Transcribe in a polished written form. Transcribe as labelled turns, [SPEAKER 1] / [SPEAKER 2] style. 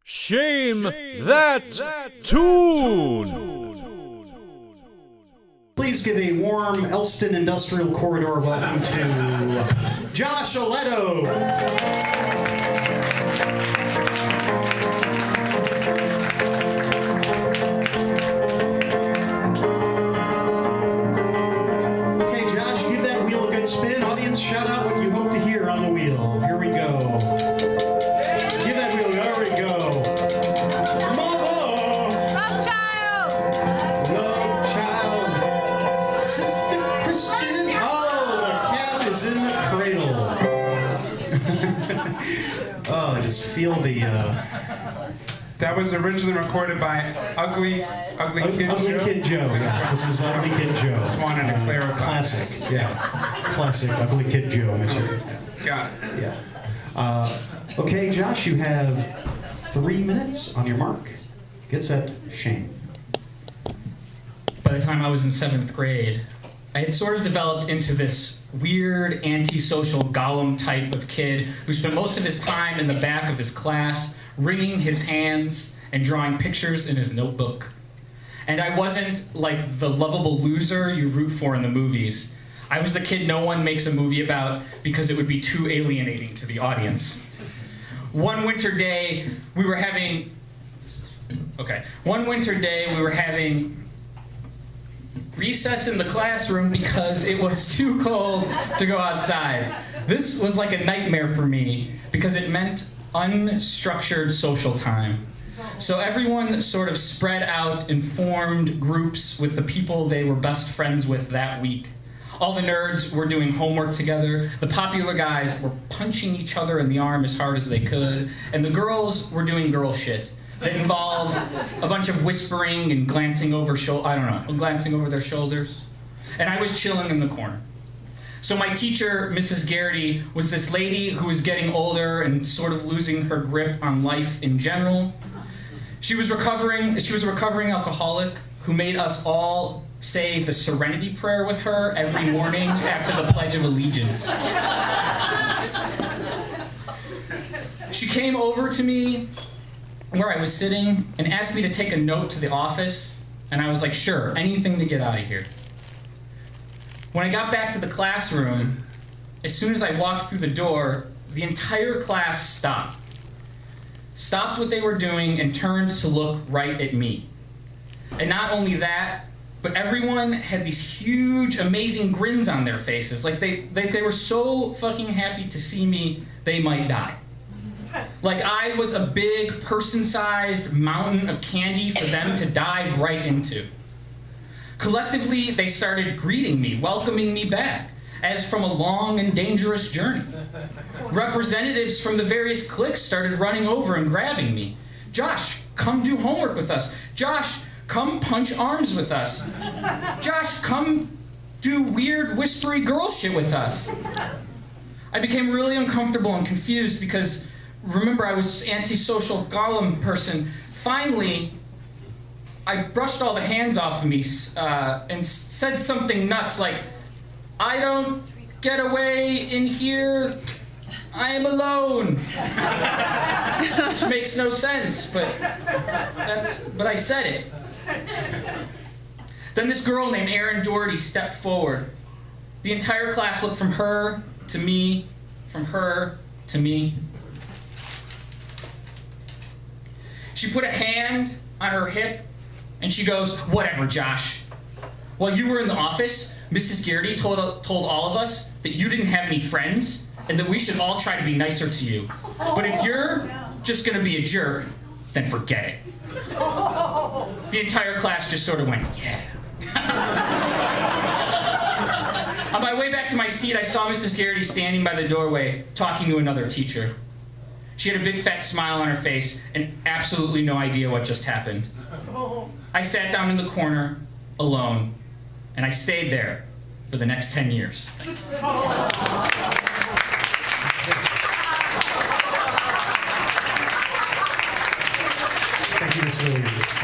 [SPEAKER 1] Shame that tune!
[SPEAKER 2] Please give a warm Elston Industrial Corridor welcome to Josh Alletto. Okay, Josh, give that wheel a good spin. Audience, shout out what you hope to hear on the wheel. Here we go. Give that wheel, there we go.
[SPEAKER 3] Love child!
[SPEAKER 2] Love child. Sister Christian. Oh, the cat is in the cradle. Oh, I just feel the...
[SPEAKER 4] That was originally recorded by Ugly Kid Joe.
[SPEAKER 2] Yeah, this is Ugly Kid Joe.
[SPEAKER 4] Just wanted to clarify.
[SPEAKER 2] Classic, yes. Classic Ugly Kid Joe material.
[SPEAKER 4] Got it.
[SPEAKER 2] Yeah. Okay, Josh, you have 3 minutes on your mark. Get set, shame.
[SPEAKER 5] By the time I was in 7th grade, I had sort of developed into this weird, antisocial golem type of kid who spent most of his time in the back of his class, wringing his hands and drawing pictures in his notebook. And I wasn't like the lovable loser you root for in the movies. I was the kid no one makes a movie about because it would be too alienating to the audience. One winter day, we were having recess in the classroom because it was too cold to go outside. This was like a nightmare for me because it meant unstructured social time. So everyone sort of spread out and formed groups with the people they were best friends with that week. All the nerds were doing homework together, the popular guys were punching each other in the arm as hard as they could, and the girls were doing girl shit that involved a bunch of whispering and glancing over their shoulders. And I was chilling in the corner. So my teacher, Mrs. Garrity, was this lady who was getting older and sort of losing her grip on life in general. She was a recovering alcoholic who made us all say the Serenity Prayer with her every morning after the Pledge of Allegiance. She came over to me where I was sitting and asked me to take a note to the office, and I was like, sure, anything to get out of here. When I got back to the classroom, as soon as I walked through the door, the entire class stopped what they were doing and turned to look right at me. And not only that, but everyone had these huge, amazing grins on their faces. Like they were so fucking happy to see me, they might die. Like I was a big, person-sized mountain of candy for them to dive right into. Collectively, they started greeting me, welcoming me back, as from a long and dangerous journey. Representatives from the various cliques started running over and grabbing me. Josh, come do homework with us. Josh, come punch arms with us. Josh, come do weird, whispery girl shit with us. I became really uncomfortable and confused because, remember, I was this antisocial golem person. Finally, I brushed all the hands off of me and said something nuts like, I don't get away in here, I am alone. Which makes no sense, but I said it. Then this girl named Erin Doherty stepped forward. The entire class looked from her to me, from her to me. She put a hand on her hip and she goes, whatever, Josh. While you were in the office, Mrs. Garrity told all of us that you didn't have any friends and that we should all try to be nicer to you. But if you're just going to be a jerk, then forget it. The entire class just sort of went, yeah. On my way back to my seat, I saw Mrs. Garrity standing by the doorway talking to another teacher. She had a big fat smile on her face and absolutely no idea what just happened. I sat down in the corner, alone, and I stayed there for the next 10 years.
[SPEAKER 2] Thank you, Ms. Williams.